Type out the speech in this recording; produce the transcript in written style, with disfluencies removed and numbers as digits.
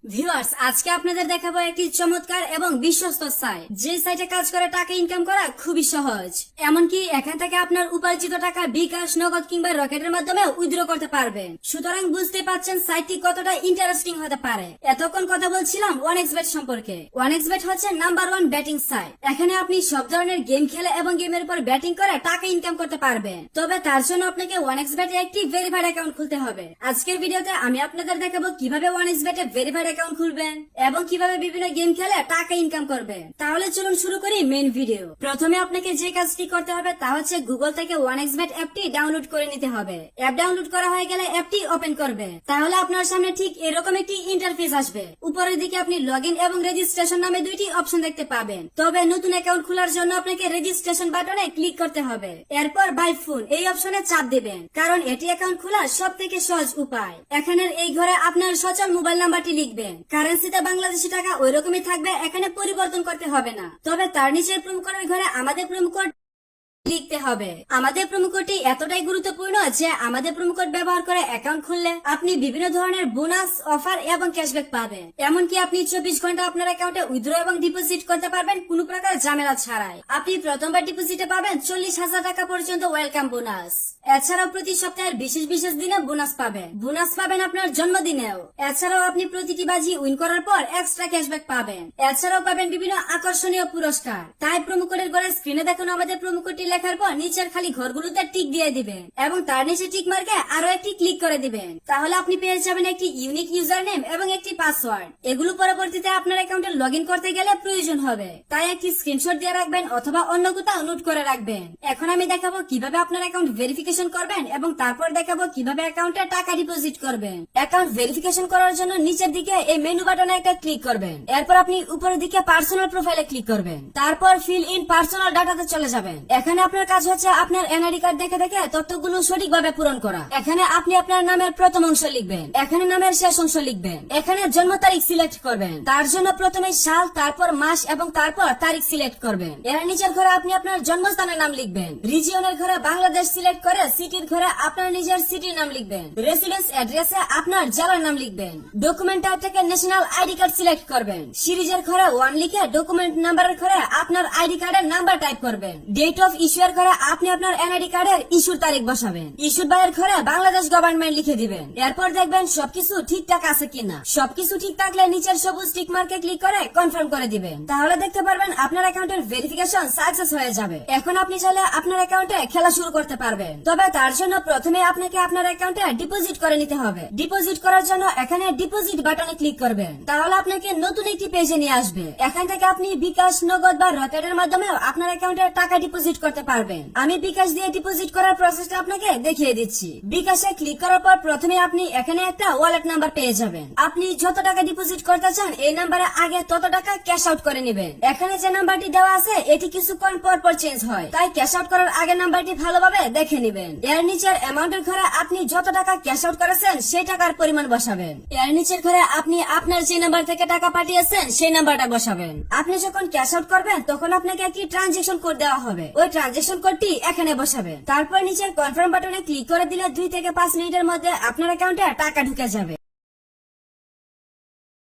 Viewers, আজকে আপনাদের দেখাবো একটি চমৎকার এবং বিশ্বস্ত সাইট, যে সাইটে কাজ করে টাকা ইনকাম করা খুবই সহজ। এমনকি এখান থেকে আপনার উপার্জিত টাকা বিকাশ, নগদ কিংবা রকেটের মাধ্যমে উইথড্র করতে পারবেন। সুতরাং বুঝতে পারছেন সাইটটি কতটা ইন্টারেস্টিং হতে পারে। এতক্ষণ কথা বলছিলাম OneXBet সম্পর্কে। OneXBet হচ্ছে নাম্বার 1 ব্যাটিং সাইট। এখানে আপনি সব ধরনের গেম খেলে এবং গেমের উপর ব্যাটিং করে টাকা ইনকাম করতে পারবেন। তবে তার জন্য আপনাকে OneXBet এ একটি ভেরিফাইড অ্যাকাউন্ট খুলতে হবে। আজকের ভিডিওতে আমি আপনাদের দেখাবো কিভাবে OneXBet এ ভেরিফাইড অ্যাকাউন্ট খুলবেন এবং কিভাবে বিভিন্ন গেম খেলে টাকা ইনকাম করবেন। তাহলে চলুন শুরু করি মেইন ভিডিও। প্রথমে আপনাকে যে কাজটি করতে হবে তা হচ্ছে গুগল থেকে OneXBet অ্যাপটি ডাউনলোড করে নিতে হবে। অ্যাপ ডাউনলোড করা হয়ে গেলে অ্যাপটি ওপেন করবে। তাহলে আপনার সামনে ঠিক এরকম একটি ইন্টারফেস আসবে। উপরের দিকে আপনি লগইন এবং রেজিস্ট্রেশন নামে দুইটি অপশন দেখতে পাবেন। তবে নতুন অ্যাকাউন্ট খোলার জন্য আপনাকে রেজিস্ট্রেশন বাটনে ক্লিক করতে হবে। এরপর বাই ফোন এই অপশনে চাপ দিবেন, কারণ এটি অ্যাকাউন্ট খোলার সবথেকে সহজ উপায়। এখানের এই ঘরে আপনার সচল মোবাইল নাম্বারটি লিখবেন। কারেন্সিতে বাংলাদেশি টাকা ওই রকমই থাকবে, এখানে পরিবর্তন করতে হবে না। তবে তার নিচের প্রোমো কোডের ঘরে আমাদের প্রোমো কোড লিখতে হবে। আমাদের প্রোমো কোডটি এতটাই গুরুত্বপূর্ণ যে আমাদের প্রোমো কোড ব্যবহার করে অ্যাকাউন্ট খুললে আপনি বিভিন্ন ধরনের বোনাস, অফার এবং ক্যাশব্যাক পাবেন। এমনকি আপনি 24 ঘন্টা আপনার অ্যাকাউন্টে উইথড্র এবং ডিপোজিট করতে পারবেন কোনো প্রকার ঝামেলা ছাড়াই। আপনি প্রথমবার ডিপোজিটে পাবেন 40,000 টাকা পর্যন্ত ওয়েলকাম বোনাস। এছাড়াও প্রতি সপ্তাহের বিশেষ বিশেষ দিনে বোনাস পাবেন। বোনাস পাবেন আপনার জন্মদিনেও। এছাড়াও আপনি প্রতিটি বাজি উইন করার পর এক্সট্রা ক্যাশব্যাক পাবেন। এছাড়াও পাবেন বিভিন্ন আকর্ষণীয় পুরস্কার। তাই প্রোমো কোডের ঘরে স্ক্রিনে দেখানো আমাদের প্রোমো কোডটি লেখার পর নিচের খালি ঘরগুলোতে টিক দিয়ে দিবেন এবং তার নিচে টিক মার্কে আরো একটি ক্লিক করে দিবেন। তাহলে আপনি পেয়ে যাবেন একটি ইউনিক ইউজার নেম এবং একটি পাসওয়ার্ড। এগুলো পরবর্তীতে আপনার অ্যাকাউন্টে লগইন করতে গেলে প্রয়োজন হবে। তাই একটি স্ক্রিনশট দিয়ে রাখবেন অথবা অন্য কোথাও নোট করে রাখবেন। এখন আমি দেখাবো কিভাবে আপনার অ্যাকাউন্ট ভেরিফিকেশন করবেন এবং তারপর দেখাবো কিভাবে অ্যাকাউন্টে টাকা ডিপোজিট করবেন। অ্যাকাউন্ট ভেরিফিকেশন করার জন্য নিচের দিকে এই মেনু বাটনে একটা ক্লিক করবেন। এরপর আপনি উপরের দিকে পার্সোনাল প্রোফাইলে ক্লিক করবেন। তারপর ফিল ইন পার্সোনাল ডাটাতে চলে যাবেন। এখানে আপনার কাজ হচ্ছে আপনার এনআইডি কার্ড দেখে দেখে তথ্যগুলো সঠিকভাবে পূরণ করা। এখানে আপনি আপনার নামের প্রথম অংশ লিখবেন, এখানে নামের শেষ অংশ লিখবেন, এখানে জন্ম তারিখ সিলেক্ট করবেন। তার জন্য প্রথমে সাল, তারপর মাস এবং তারপর তারিখ সিলেক্ট করবেন। এর নিচের ঘরে আপনি আপনার জন্মস্থানের নাম লিখবেন। রিজিয়নের ঘরে বাংলাদেশ সিলেক্ট করে সিটির ঘরে আপনার নিজের সিটির নাম লিখবেন। রেসিডেন্স অ্যাড্রেসে আপনার জেলার নাম লিখবেন। ডকুমেন্ট টাইপ থেকে ন্যাশনাল আইডি কার্ড সিলেক্ট করবেন। সিরিজের ঘরে 1 লিখে ডকুমেন্ট নাম্বারের ঘরে আপনার আইডি কার্ডের নাম্বার টাইপ করবেন। ডেট অফ ইস্যুয়ার ঘরে আপনি আপনার এনআইডি কার্ডের ইস্যুর তারিখ বসাবেন। ইস্যুর বাইরের ঘরে বাংলাদেশ গভর্নমেন্ট লিখে দিবেন। এরপর দেখবেন সবকিছু ঠিকঠাক আছে কিনা। সবকিছু ঠিক থাকলে নিচের সবুজ টিক মার্কে ক্লিক করে কনফার্ম করে দিবেন। তাহলে দেখতে পারবেন আপনার অ্যাকাউন্টের ভেরিফিকেশন সাকসেস হয়ে যাবে। এখন আপনি চাইলে আপনার অ্যাকাউন্টে খেলা শুরু করতে পারবেন। তবে তার জন্য প্রথমে আপনাকে আপনার অ্যাকাউন্টে ডিপোজিট করে নিতে হবে। ডিপোজিট করার জন্য এখানে ডিপোজিট বাটনে ক্লিক করবেন। তাহলে আপনাকে নতুন একটি পেজে নিয়ে আসবে। এখান থেকে আপনি বিকাশ, নগদ বা রকেটের মাধ্যমে আপনার অ্যাকাউন্টে টাকা ডিপোজিট করতে পারবেন। আমি বিকাশ দিয়ে ডিপোজিট করার প্রসেসটা আপনাকে দেখিয়ে দিচ্ছি। বিকাশে ক্লিক করার পর প্রথমে আপনি এখানে একটা ওয়ালেট নাম্বার পেয়ে যাবেন। আপনি যত টাকা ডিপোজিট করতে চান এই নাম্বারে আগে তত টাকা ক্যাশ আউট করে নেবেন। এখানে যে নাম্বারটি দেওয়া আছে এটি কিছুক্ষণ পর পর চেঞ্জ হয়, তাই ক্যাশ আউট করার আগে নাম্বারটি ভালোভাবে দেখে নেবেন। এর নিচের অ্যামাউন্টের ঘরে আপনি যত টাকা ক্যাশ আউট করেছেন সেই টাকার পরিমাণ বসাবেন। এর নিচের ঘরে আপনি আপনার যে নাম্বার থেকে টাকা পাঠিয়েছেন সেই নাম্বারটা বসাবেন। আপনি যখন ক্যাশ আউট করবেন তখন আপনাকে একটি ট্রানজেকশন কোড দেওয়া হবে। ওই ট্রানজেকশন কোডটি এখানে বসাবেন। তারপর নিচের কনফার্ম বাটনে ক্লিক করে দিলে 2 থেকে 5 মিনিটের মধ্যে আপনার অ্যাকাউন্টে টাকা ঢুকে যাবে।